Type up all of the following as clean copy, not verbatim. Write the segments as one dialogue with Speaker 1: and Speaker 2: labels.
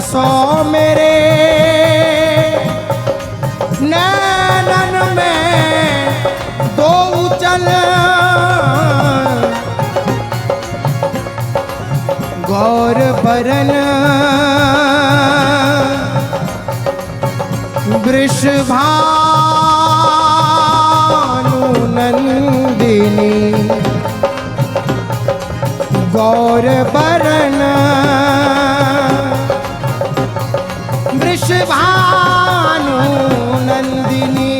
Speaker 1: बसो मेरे नैनन में दो उजल गौर बरन वृषभानु नंदिनी गौर बरन वृषभानु नंदिनी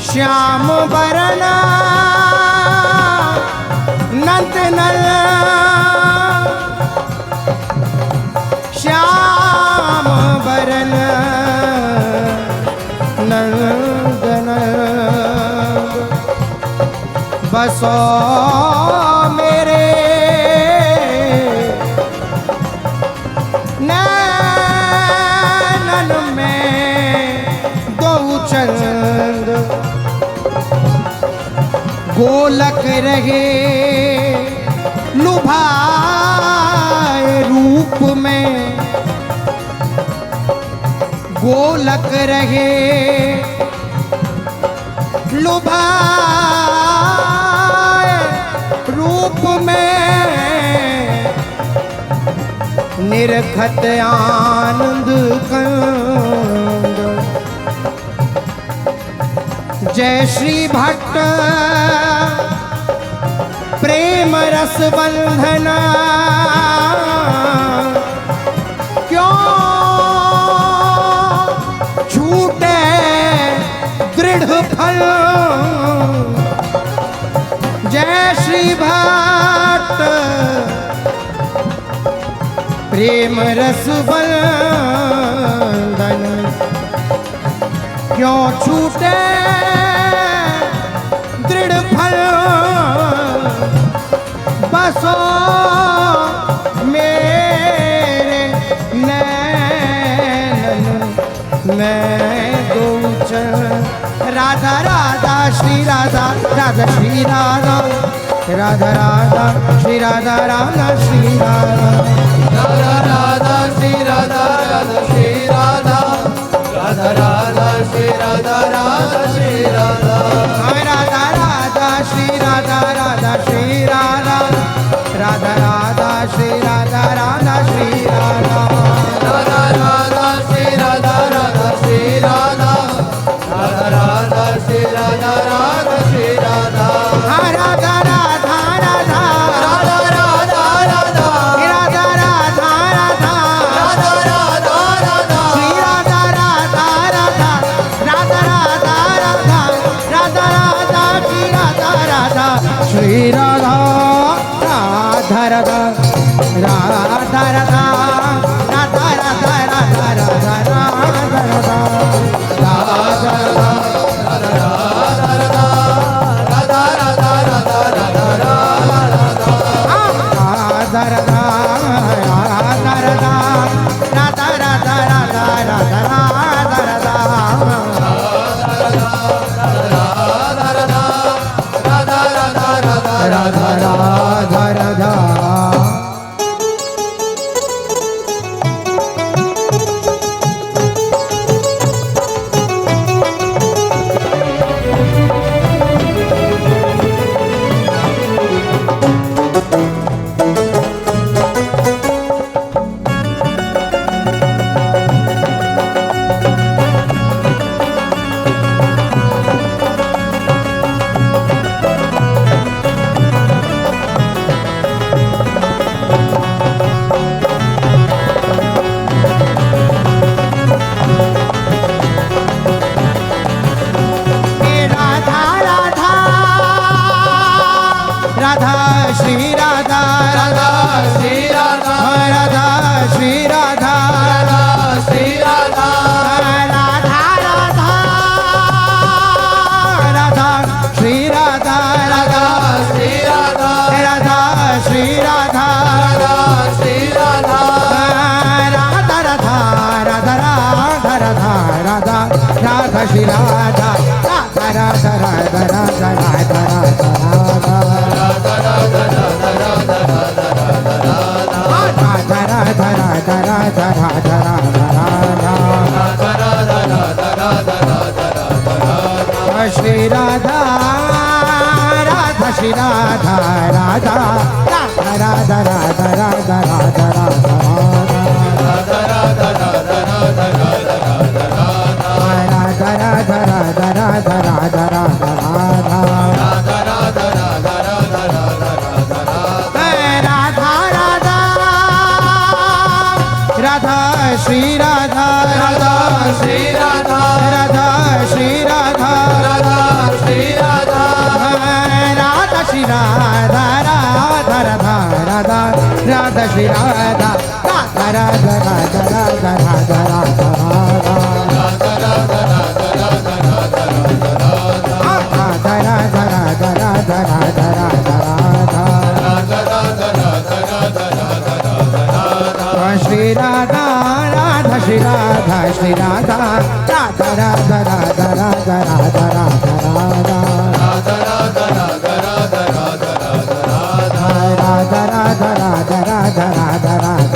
Speaker 1: श्याम बरन नंदनल श्याम बरन नंदन बसो मेरे नैनन में दो चंद गोलक रहे लुभाए रूप में गोलक रहे लुभाए रूप में निरखत आनंद कंद जय श्री भट्ट प्रेम रस बंधन क्यों छूटे दृढ़ फल जय श्री भट्ट प्रेम रस बंधन क्यों छूटे दृढ़ फल बसो मेरे नैनन में दो राधा राधा श्री राधा राधा श्री राधा राधा राधा श्री राधा राधा श्री राधा
Speaker 2: राधा राधा श्री राधा राधा श्री राधा राधा राधा श्री राधा राधा श्री राधा
Speaker 1: राधा राधा श्री राधा राधा श्री राधा राधा राधा श्री राधा राधा श्री राधा
Speaker 2: राधा राधा श्री राधा राधा श्री राधा राधा राधा श्री राधा राधा श्री राधा
Speaker 1: राधा राधा राधा
Speaker 2: राधा राधा राधा
Speaker 1: राधा राधा राधा
Speaker 2: राधा राधा राधा
Speaker 1: श्री राधा राधा राधा राधा राधा राधा राधा राधा श्री राधा राधा श्री राधा राधा राधा राधा राधा राधा राधा राधा राधा राधा राधा राधा राधा राधा श्री राधा
Speaker 2: राधा श्री राधा
Speaker 1: राधा श्री राधा
Speaker 2: राधा श्री राधा
Speaker 1: राधा राधा राधा श्री राधा
Speaker 2: राधा श्री राधा
Speaker 1: राधा श्री राधा
Speaker 2: राधा श्री राधा
Speaker 1: राधा राधा राधा राधा राधा राधा राधा श्री राधा राधा राधा राधा राधा राधा राधा
Speaker 2: राधा राधा राधा राधा राधा
Speaker 1: राधा राधा राधा राधा श्री राधा राधा श्री राधा राधा राधा राधा राधा राधा राधा राधा राधा राधा राधा श्री राधा राधा श्री राधा राधा श्री राधा राधा श्री राधा राधा श्री राधा राधा राधा राधा राधा श्री राधा राधा राधा राधा राधा राधा राधा श्री राधा राधा श्री राधा श्री राधा राधा राधा राधा राधा राधा राधा राधा राधा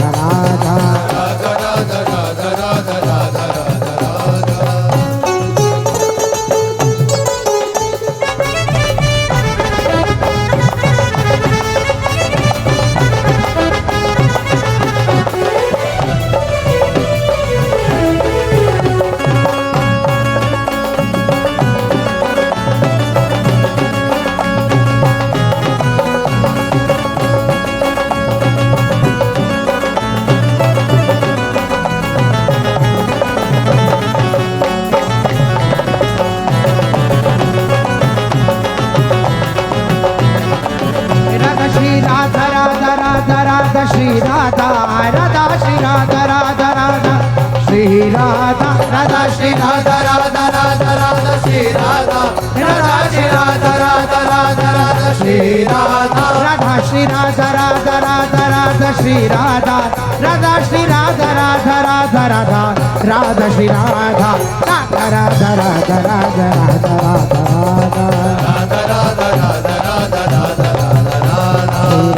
Speaker 1: राधा श्री राधा राधा श्री राधा राधा राधा श्री राधा राधा श्री राधा राधा राधा राधा श्री राधा राधा श्री राधा राधा राधा राधा श्री राधा राधा श्री राधा राधा राधा राधा श्री राधा राधा श्री राधा राधा राधा राधा राधा श्री राधा राधा राधा राधा राधा राधा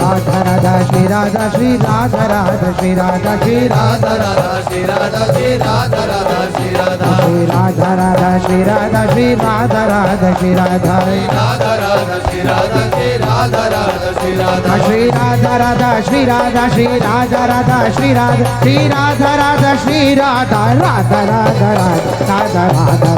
Speaker 1: राधा राधा श्री राधा श्री राधा राधा श्री राधा श्री राधा राधा श्री राधा श्री राधा राधा श्री राधा श्री राधा राधा श्री राधा श्री राधा राधा श्री राधा श्री राधा श्री राधा राधा श्री राधा श्री राधा राधा श्री राधा श्री राधा राधा श्री राधा श्री राधा राधा श्री राधा राधा राधा राधा राधा राधा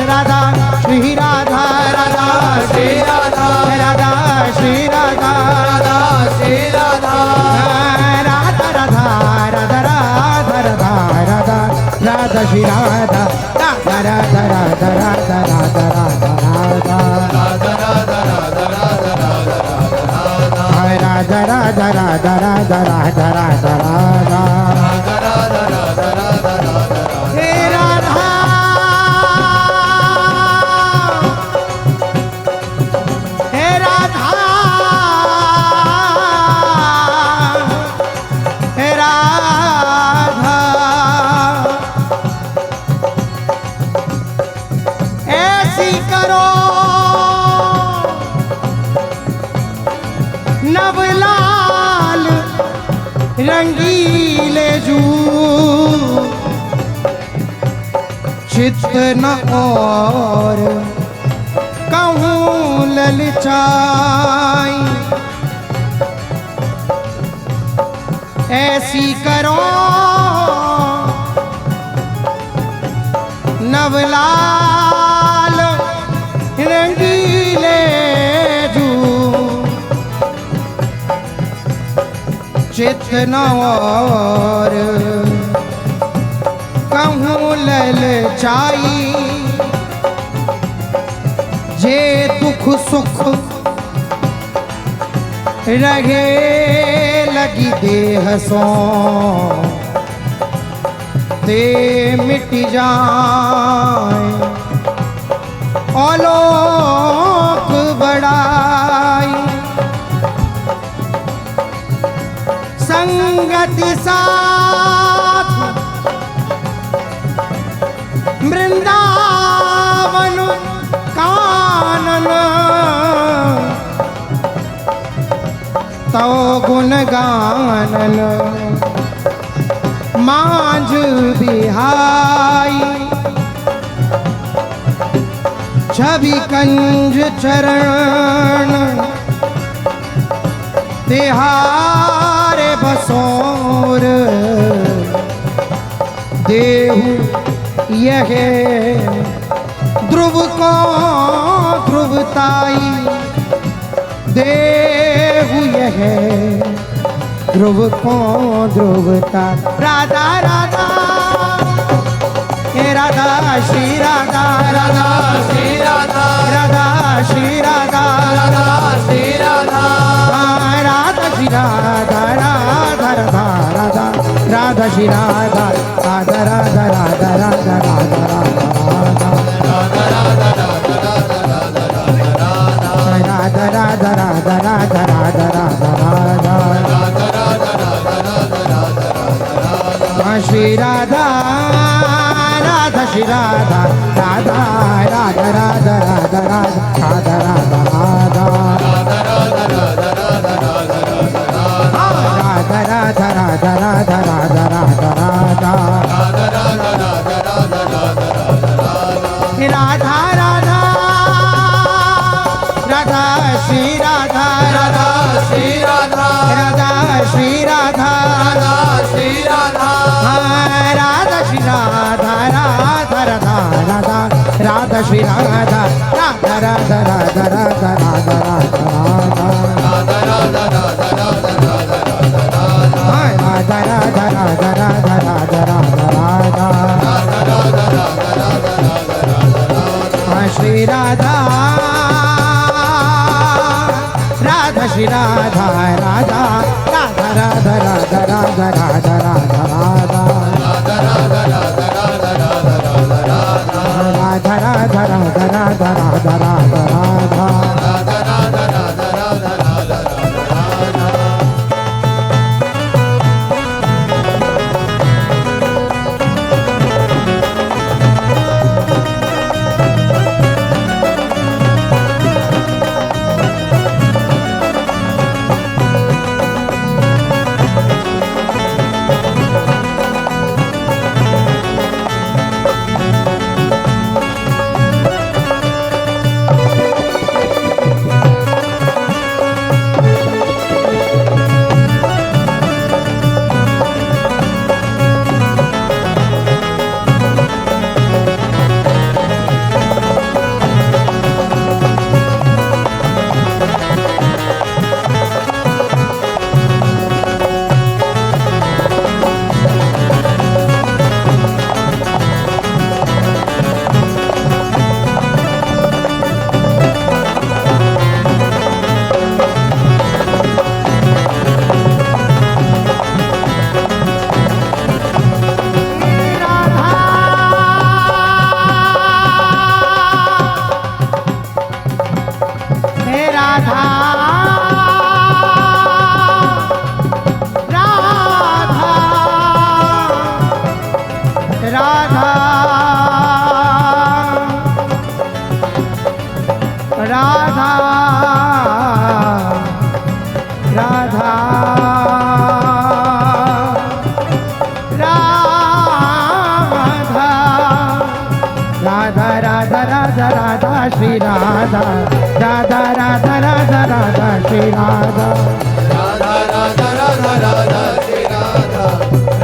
Speaker 1: राधा श्री राधा राधा श्री राधा राधा श्री राधा राधा श्री राधा राधा राधा राधा राधा राधा राधा राधा श्री राधा राधा राधा राधा राधा राधा राधा राधा राधा राधा नवलाल रंगीले जू चित न और कहूँ ललचाई ऐसी करो नवलाल रंगीले चित न और कहूँ ललचाई जे दुख सुख रहे लगी देह सो ते मिट जाए औलोक बड़ाई संगति साथ वृंदावन कानन गान तो गुण गानन मांझ बिहाई छवि कंज चरण तिहारे बसोर देहु यह ध्रुव को ध्रुवताई देहु यह ध्रुव को ध्रुवता राधा राधा हे राधा श्री राधा
Speaker 2: राधा श्री राधा
Speaker 1: राधा श्री राधा
Speaker 2: राधा श्री राधा
Speaker 1: राधा श्री राधा राधा राधा राधा राधा श्री राधा राधा राधा राधा राधा राधा राधा राधा राधा राधा राधा राधा श्री राधा राधा श्री राधा राधा राधा राधा राधा राधा राधा राधा राधा राधा राधा राधा राधा राधा राधा राधा राधा श्री राधा
Speaker 2: राधा श्री राधा
Speaker 1: राधा श्री राधा
Speaker 2: राधा श्री राधा
Speaker 1: राधा श्री राधा राधा राधा राधा राधा श्री राधा राधा राधा राधा राधा राधा राधा राधा राधा राधा श्री राधा राधा श्री राधा राधा राधा राधा राधा राधा राधा राधा राधा राधा राधा राधा राधा श्री राधा राधा राधा राधा राधा श्री राधा
Speaker 2: राधा राधा राधा राधा श्री राधा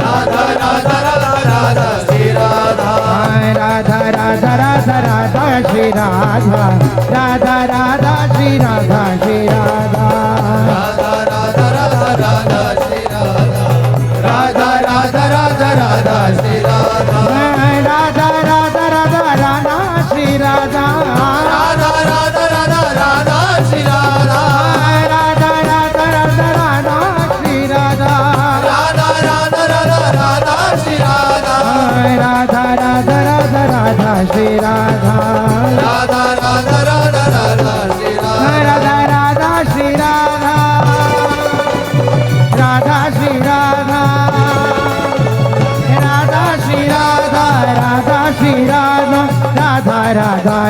Speaker 2: राधा राधा राधा राधा श्री राधा
Speaker 1: राधा राधा राधा राधा श्री राधा राधा राधा श्री राधा श्री राधा
Speaker 2: राधा राधा राधा राधा श्री राधा राधा राधा राधा राधा श्री राधा
Speaker 1: राधा राधा राधा राधा श्री राधा
Speaker 2: राधा राधा राधा राधा श्री राधा
Speaker 1: राधा राधा राधा राधा श्री राधा
Speaker 2: राधा राधा राधा राधा श्री राधा
Speaker 1: राधा राधा राधा राधा श्री राधा
Speaker 2: राधा राधा राधा राधा श्री राधा
Speaker 1: राधा राधा श्री राधा राधा श्री राधा राधा श्री राधा राधा श्री राधा राधा राधा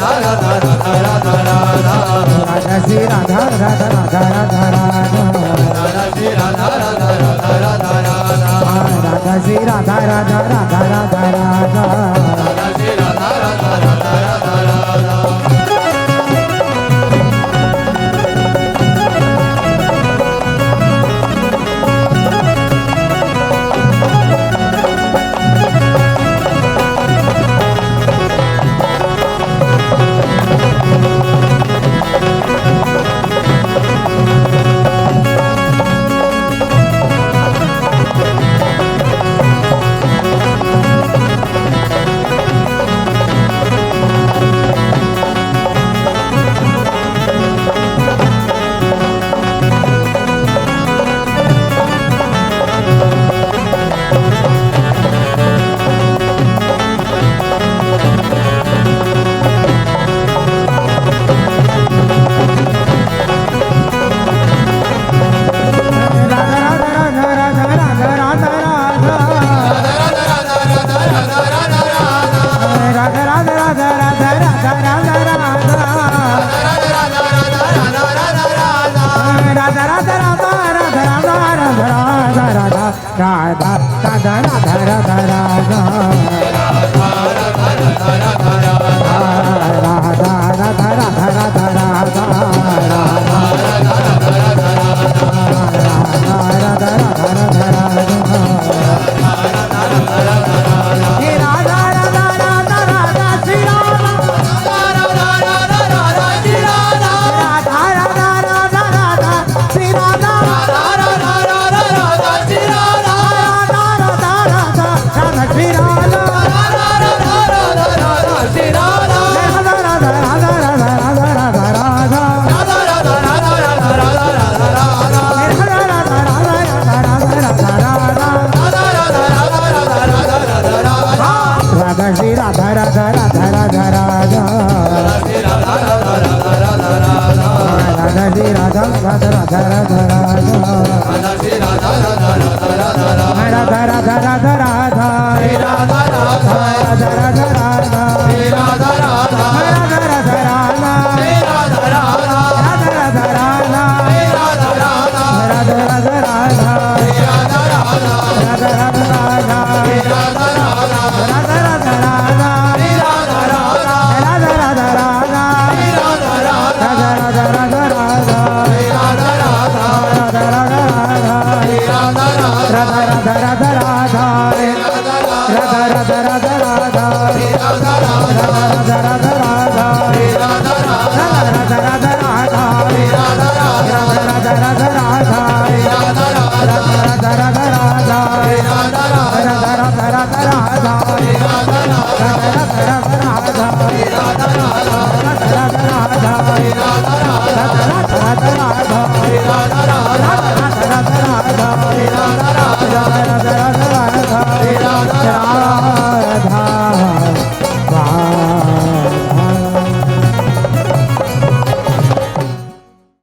Speaker 1: राधा श्री राधा राधा राधा राधा राधा राधा श्री राधा राधा राधा राधा राधा राधा राधा राधा राधा राधा राधा राधा